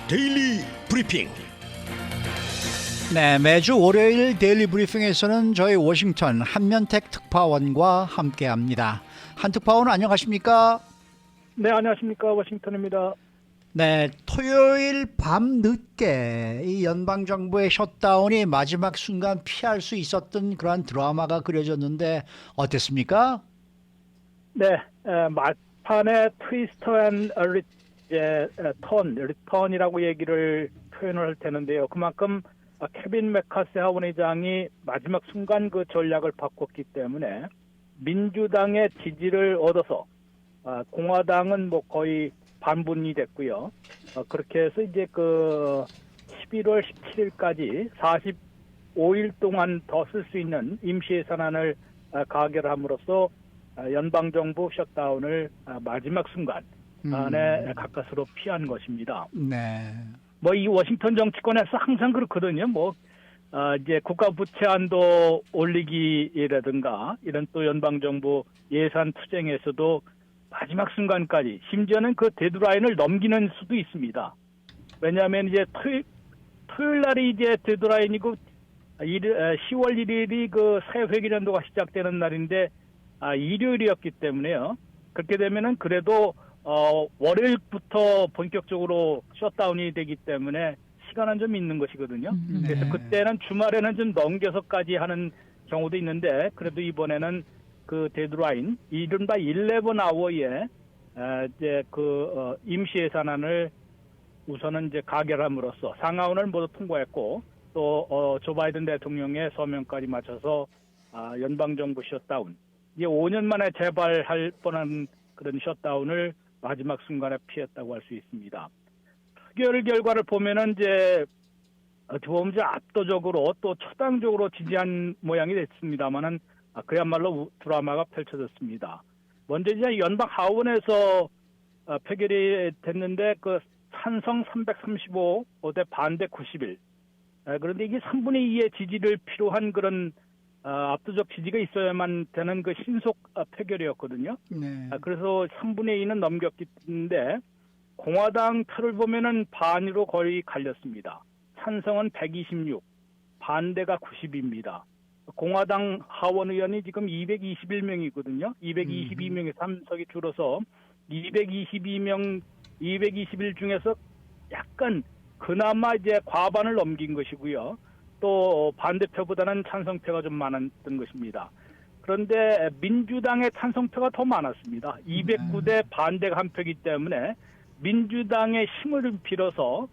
데일리 브리핑. 네, 매주 월요일 데일리 브리핑에서는 저희 워싱턴 한면택 특파원과 함께합니다. 한 특파원 안녕하십니까? 네, 안녕하십니까. 워싱턴입니다. 네, 토요일 밤 늦게 이 연방정부의 셧다운이 마지막 순간 피할 수 있었던 그러한 드라마가 그려졌는데 어땠습니까? 네, 막판에 트위스터 앤 리턴이라고 얘기를 표현을 되는데요. 그만큼 케빈 메카시 하원의장이 마지막 순간 그 전략을 바꿨기 때문에 민주당의 지지를 얻어서 공화당은 뭐 거의 반분이 됐고요. 그렇게 해서 이제 그 11월 17일까지 45일 동안 더 쓸 수 있는 임시 예산안을 가결함으로써 연방정부 셧다운을 마지막 순간에 가까스로 피한 것입니다. 네. 뭐 이 워싱턴 정치권에서 항상 그렇거든요. 이제 국가 부채 한도 올리기라든가 이런 또 연방정부 예산 투쟁에서도 마지막 순간까지 심지어는 그 데드라인을 넘기는 수도 있습니다. 왜냐하면 이제 토요일 날이 이제 데드라인이고 10월 1일이 그 새 회기년도가 시작되는 날인데 일요일이었기 때문에요. 그렇게 되면은 그래도 월요일부터 본격적으로 셧다운이 되기 때문에 시간은 좀 있는 것이거든요. 그래서 그때는 주말에는 좀 넘겨서까지 하는 경우도 있는데 그래도 이번에는 그 데드라인 이른바 11아워에 이제 그 임시 예산안을 우선은 이제 가결함으로써 상하원을 모두 통과했고 또 조 바이든 대통령의 서명까지 맞춰서 연방정부 셧다운 이제 5년 만에 재발할 뻔한 그런 셧다운을 마지막 순간에 피했다고 할 수 있습니다. 표결 결과를 보면은 이제 어떻게 보면 압도적으로 또 초당적으로 지지한 모양이 됐습니다만은 그야말로 드라마가 펼쳐졌습니다. 먼저 이제 연방 하원에서 표결이 됐는데 그 찬성 335 대 반대 91. 그런데 이게 3분의 2의 지지를 필요한 그런 압도적 지지가 있어야만 되는 그 신속 표결이었거든요. 네. 그래서 3분의 2는 넘겼기 때문에 공화당 표를 보면은 반으로 거의 갈렸습니다. 찬성은 126, 반대가 90입니다. 공화당 하원 의원이 지금 221명이거든요. 222명의 3석이 줄어서 221 중에서 약간 그나마 이제 과반을 넘긴 것이고요. 또 반대표보다는 찬성표가 좀 많았던 것입니다. 그런데 민주당의 찬성표가 더 많았습니다. 209대 반대가 한 표이기 때문에 민주당의 힘을 빌어서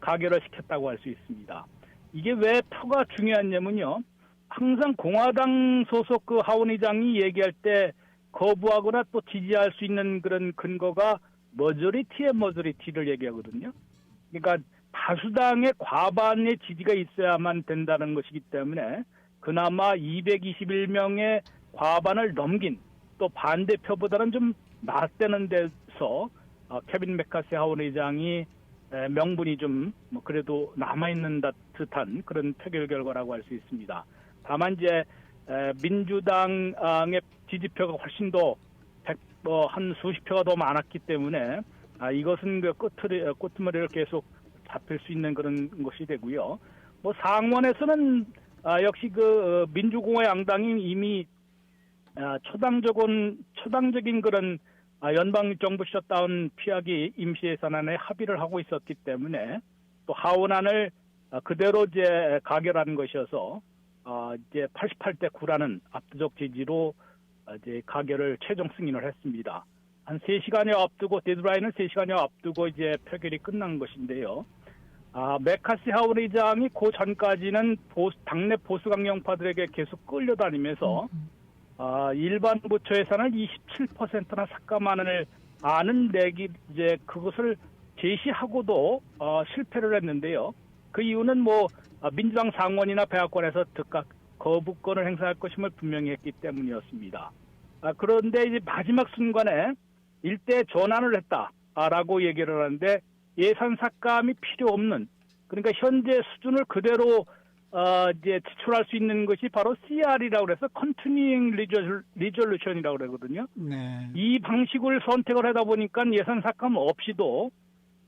가결을 시켰다고 할 수 있습니다. 이게 왜 표가 중요하냐면요. 항상 공화당 소속 그 하원의장이 얘기할 때 거부하거나 또 지지할 수 있는 그런 근거가 머저리티를 얘기하거든요. 그러니까 다수당의 과반의 지지가 있어야만 된다는 것이기 때문에 그나마 221명의 과반을 넘긴 또 반대표보다는 좀 낫다는 데서 케빈 메카시 하원의장이 명분이 좀 그래도 남아있는 듯한 그런 표결 결과라고 할 수 있습니다. 다만 이제 민주당의 지지표가 훨씬 더 한 수십 표가 더 많았기 때문에 이것은 그 끄트머리를 계속 잡힐 수 있는 그런 것이 되고요. 상원에서는 역시 그 민주공화 양당이 이미 초당적인 그런 연방 정부 셧다운 피하기 임시 예산안에 합의를 하고 있었기 때문에 또 하원안을 그대로 이제 가결한 것이어서 이제 88대 9라는 압도적 지지로 이제 가결을 최종 승인을 했습니다. 한 3시간여 앞두고 데드라인을 3시간여 앞두고 이제 표결이 끝난 것인데요. 메카시 하원의장이 그 전까지는 당내 보수 강경파들에게 계속 끌려다니면서 일반 부처 예산을 27%나 삭감하는 안을 내기 이제 그것을 제시하고도 실패를 했는데요. 그 이유는 민주당 상원이나 백악관에서 즉각 거부권을 행사할 것임을 분명히 했기 때문이었습니다. 그런데 이제 마지막 순간에 일대 전환을 했다라고 얘기를 하는데 예산 삭감이 필요 없는 그러니까 현재 수준을 그대로 이제 지출할 수 있는 것이 바로 CR이라고 해서 Continuing Resolution이라고 그러거든요. 네. 이 방식을 선택을 하다 보니까 예산 삭감 없이도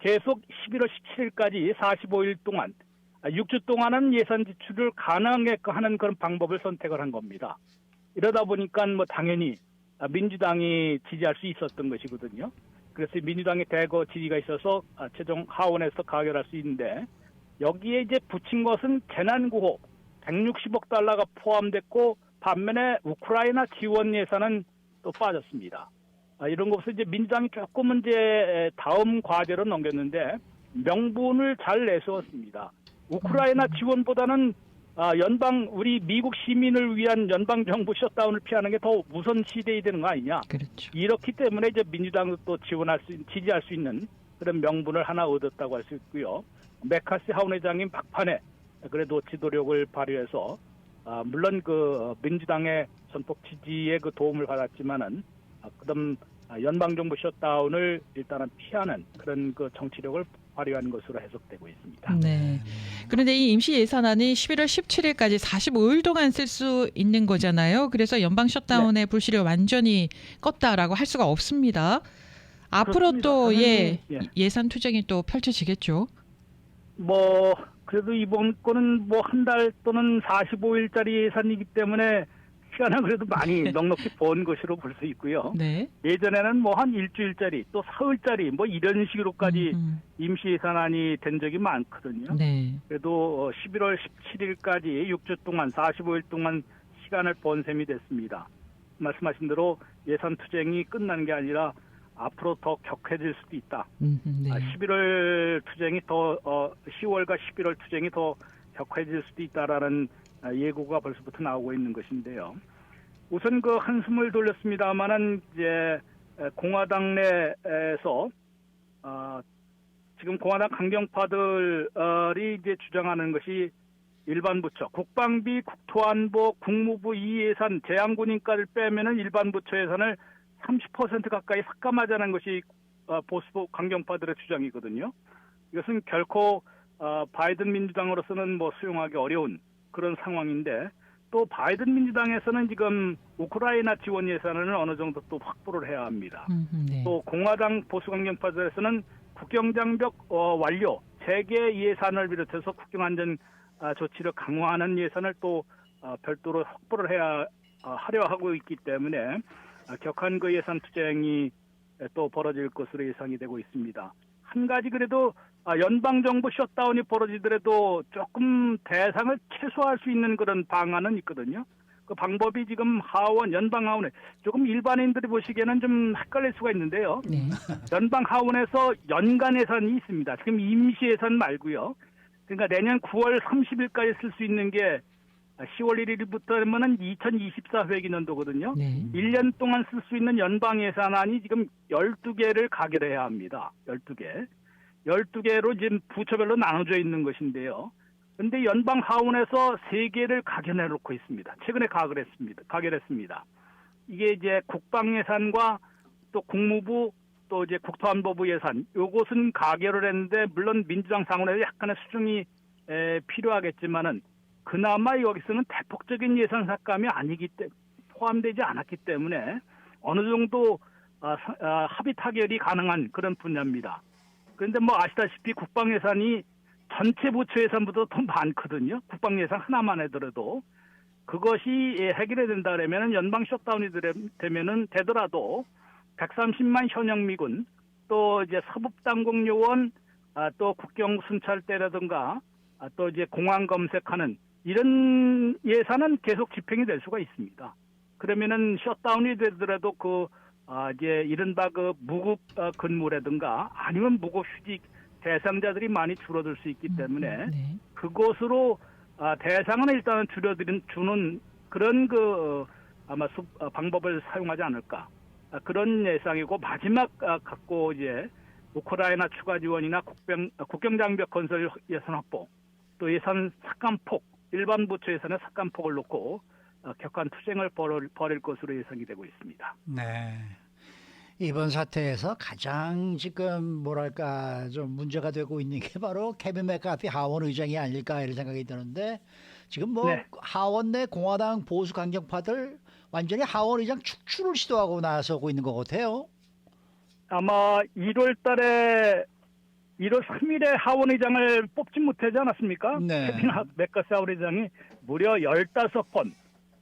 계속 11월 17일까지 45일 동안 6주 동안은 예산 지출을 가능하게 하는 그런 방법을 선택을 한 겁니다. 이러다 보니까 뭐 당연히 민주당이 지지할 수 있었던 것이거든요. 그래서 민주당의 대거 지지가 있어서 최종 하원에서 가결할 수 있는데 여기에 이제 붙인 것은 재난구호 160억 달러가 포함됐고 반면에 우크라이나 지원 예산은 또 빠졌습니다. 이런 것을 이제 민주당이 조금은 이제 다음 과제로 넘겼는데 명분을 잘 내세웠습니다. 우크라이나 지원보다는 연방 우리 미국 시민을 위한 연방 정부 셧다운을 피하는 게 더 우선시돼야 되는 거 아니냐. 그렇죠. 이렇기 때문에 이제 민주당도 또 지지할 수 있는 그런 명분을 하나 얻었다고 할 수 있고요. 메카시 하원의장이 막판에 그래도 지도력을 발휘해서 물론 그 민주당의 전폭 지지에 그 도움을 받았지만은 그다음 연방정부 셧다운을 일단은 피하는 그런 그 정치력을 발휘한 것으로 해석되고 있습니다. 네. 그런데 이 임시 예산안이 11월 17일까지 45일 동안 쓸 수 있는 거잖아요. 그래서 연방 셧다운의 불씨를 완전히 껐다라고 할 수가 없습니다. 앞으로 그렇습니다. 또 당연히, 예산 투쟁이 또 펼쳐지겠죠. 뭐 그래도 이번 거는 뭐 한 달 또는 45일짜리 예산이기 때문에 시간은 그래도 많이 넉넉히 번 것으로 볼 수 있고요. 네. 예전에는 뭐 한 일주일짜리 또 사흘짜리 뭐 이런 식으로까지 임시 예산안이 된 적이 많거든요. 네. 그래도 11월 17일까지 6주 동안 45일 동안 시간을 번 셈이 됐습니다. 말씀하신 대로 예산 투쟁이 끝난 게 아니라 앞으로 더 격해질 수도 있다. 네. 11월 투쟁이 더 10월과 11월 투쟁이 더 격해질 수도 있다라는 예고가 벌써부터 나오고 있는 것인데요. 우선 그 한숨을 돌렸습니다만은 이제 공화당 내에서 지금 공화당 강경파들이 이제 주장하는 것이 일반 부처, 국방비, 국토안보, 국무부 이 예산, 재향군인까지 빼면은 일반 부처 예산을 30% 가까이 삭감하자는 것이 보수 강경파들의 주장이거든요. 이것은 결코 바이든 민주당으로서는 뭐 수용하기 어려운 그런 상황인데 또 바이든 민주당에서는 지금 우크라이나 지원 예산을 어느 정도 또 확보를 해야 합니다. 네. 또 공화당 보수 강경파들에서는 국경장벽 완료, 재개 예산을 비롯해서 국경안전 조치를 강화하는 예산을 또 별도로 확보를 하려 하고 있기 때문에 격한 그 예산 투쟁이 또 벌어질 것으로 예상이 되고 있습니다. 한 가지 그래도 연방정부 셧다운이 벌어지더라도 조금 대상을 최소화할 수 있는 그런 방안은 있거든요. 그 방법이 지금 연방 하원에 조금 일반인들이 보시기에는 좀 헷갈릴 수가 있는데요. 네. 연방 하원에서 연간 예산이 있습니다. 지금 임시 예산 말고요. 그러니까 내년 9월 30일까지 쓸 수 있는 게 10월 1일부터면은 2024 회기년도거든요. 네. 1년 동안 쓸 수 있는 연방 예산안이 지금 12개를 가결해야 합니다. 12개. 12개로 지금 부처별로 나눠져 있는 것인데요. 그런데 연방 하원에서 3개를 가결해 놓고 있습니다. 최근에 가결했습니다. 이게 이제 국방 예산과 또 국무부 또 이제 국토안보부 예산 요것은 가결을 했는데 물론 민주당 상원에서 약간의 수정이 필요하겠지만은 그나마 여기서는 대폭적인 예산 삭감이 포함되지 않았기 때문에 어느 정도 합의 타결이 가능한 그런 분야입니다. 그런데 뭐 아시다시피 국방 예산이 전체 부처 예산보다 더 많거든요. 국방 예산 하나만 해더라도 그것이 해결이 된다 그러면은 연방 셧다운이 되더라도 130만 현역 미군 또 이제 서북당국 요원 또 국경 순찰대라든가 또 이제 공항 검색하는 이런 예산은 계속 집행이 될 수가 있습니다. 그러면은 셧다운이 되더라도 이제 이른바 무급 근무라든가 아니면 무급 휴직 대상자들이 많이 줄어들 수 있기 때문에 네. 그것으로 대상은 일단은 주는 그런 아마 방법을 사용하지 않을까 그런 예상이고 마지막 갖고 이제 우크라이나 추가 지원이나 국경장벽 건설 예산 확보 또 예산 삭감폭 일반 부처 예산의 삭감폭을 놓고 격한 투쟁을 벌일 것으로 예상이 되고 있습니다. 네. 이번 사태에서 가장 지금 뭐랄까 좀 문제가 되고 있는 게 바로 케빈 맥카티 하원 의장이 아닐까 이런 생각이 드는데 지금 뭐 네. 하원 내 공화당 보수 강경파들 완전히 하원 의장 축출을 시도하고 나서고 있는 것 같아요. 아마 1월 달에 1월 3일에 하원의장을 뽑지 못하지 않았습니까? 네. 케빈 맥카시 하원의장이 무려 15번,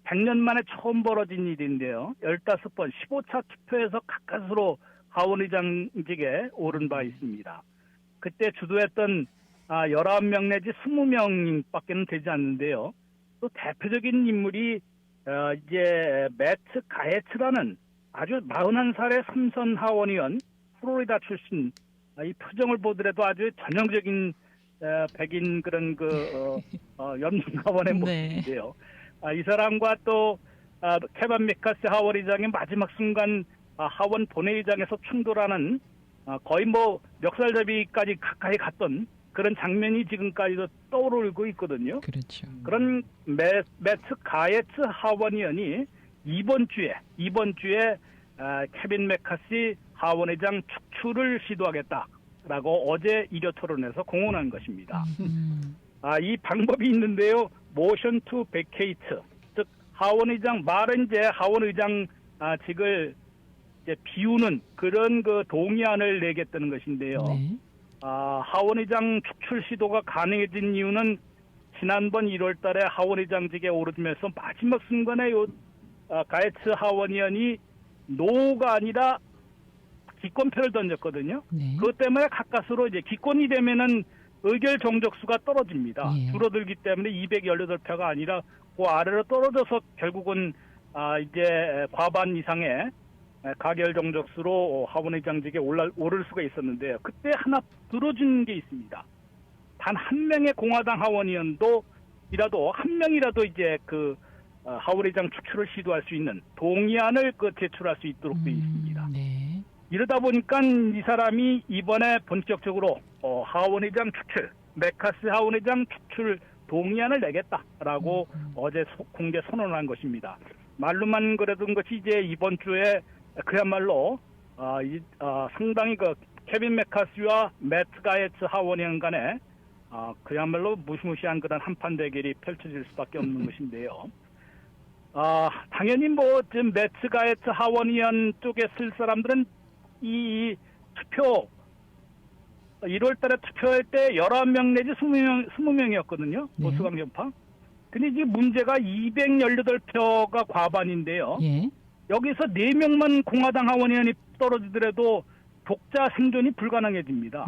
100년 만에 처음 벌어진 일인데요. 15번 15차 투표에서 가까스로 하원의장직에 오른 바 있습니다. 그때 주도했던 19명 내지 20명밖에는 되지 않는데요. 또 대표적인 인물이 이제 매트 가에츠라는 아주 41살의 삼선 하원의원, 플로리다 출신. 이 표정을 보더라도 아주 전형적인 백인 그런 연방하원의 네. 모습인데요. 이 사람과 또 케빈 맥카시 하원의장의 마지막 순간 하원 본회의장에서 충돌하는 거의 뭐 멱살잡이까지 가까이 갔던 그런 장면이 지금까지도 떠오르고 있거든요. 그렇죠. 그런 매트 가예츠 하원의원이 이번 주에 케빈 맥카시 하원의장 축출을 시도하겠다라고 어제 일요 토론에서 공언한 것입니다. 이 방법이 있는데요. 모션 투 베케이트, 즉 하원의장 말은 이제 하원의장 직을 이제 비우는 그런 그 동의안을 내겠다는 것인데요. 네. 하원의장 축출 시도가 가능해진 이유는 지난번 1월달에 하원의장직에 오르면서 마지막 순간에 가에츠 하원의원이 노가 아니라 기권표를 던졌거든요. 네. 그것 때문에 가까스로 이제 기권이 되면은 의결 정족수가 떨어집니다. 예. 줄어들기 때문에 218표가 아니라 그 아래로 떨어져서 결국은 이제 과반 이상의 가결 정족수로 하원의장직에 오를 수가 있었는데요. 그때 하나 들어준 게 있습니다. 단 한 명의 공화당 하원의원도 한 명이라도 이제 하원의장 축출을 시도할 수 있는 동의안을 제출할 수 있도록 되어 있습니다. 네. 이러다 보니까 이 사람이 이번에 본격적으로 하원의장 축출, 맥카시 하원의장 축출 동의안을 내겠다라고 어제 공개 선언한 것입니다. 말로만 그러던 것이 이제 이번 주에 그야말로 상당히 케빈 맥카시와 매트 가예츠 하원의원 간에 그야말로 무시무시한 그런 한판 대결이 펼쳐질 수밖에 없는 것인데요. 당연히 지금 매트 가예츠 하원의원 쪽에 쓸 사람들은 이 투표 1월 달에 투표할 때 11명 내지 20명이었거든요. 네. 보수강경파. 근데 이제 문제가 218표가 과반인데요. 예. 여기서 4명만 공화당 하원의원이 떨어지더라도 독자 생존이 불가능해집니다.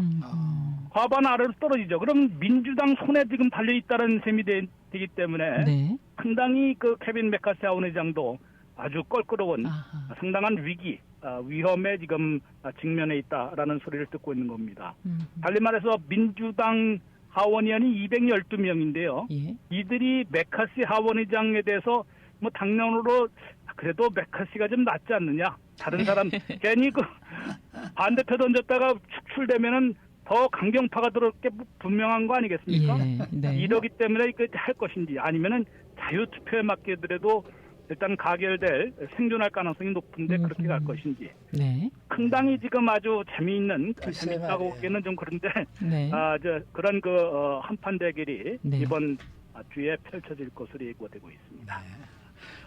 과반 아래로 떨어지죠. 그럼 민주당 손에 지금 달려있다는 셈이 되기 때문에 네. 상당히 케빈 맥카시 하원의장도 아주 껄끄러운 아하. 상당한 위험에 지금 직면해 있다라는 소리를 듣고 있는 겁니다. 달리 말해서 민주당 하원의원이 212명인데요. 예. 이들이 맥카시 하원의장에 대해서 당론으로 그래도 맥카시가 좀 낫지 않느냐. 다른 사람 괜히 반대표 던졌다가 축출되면은 더 강경파가 들어올 게 분명한 거 아니겠습니까? 예. 네. 이러기 때문에 할 것인지 아니면은 자유투표에 맡기더라도 일단 가결될 생존할 가능성이 높은데 그렇게 갈 것인지. 네. 상당히 지금 아주 재미있는 글쎄 재밌다고 말이에요. 보기에는 좀 그런데 네. 그런 한판 대결이 네. 이번 주에 펼쳐질 것으로 예고되고 있습니다.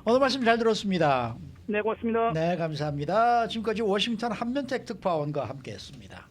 오늘 말씀 잘 들었습니다. 네, 고맙습니다. 네, 감사합니다. 지금까지 워싱턴 한면택 특파원과 함께했습니다.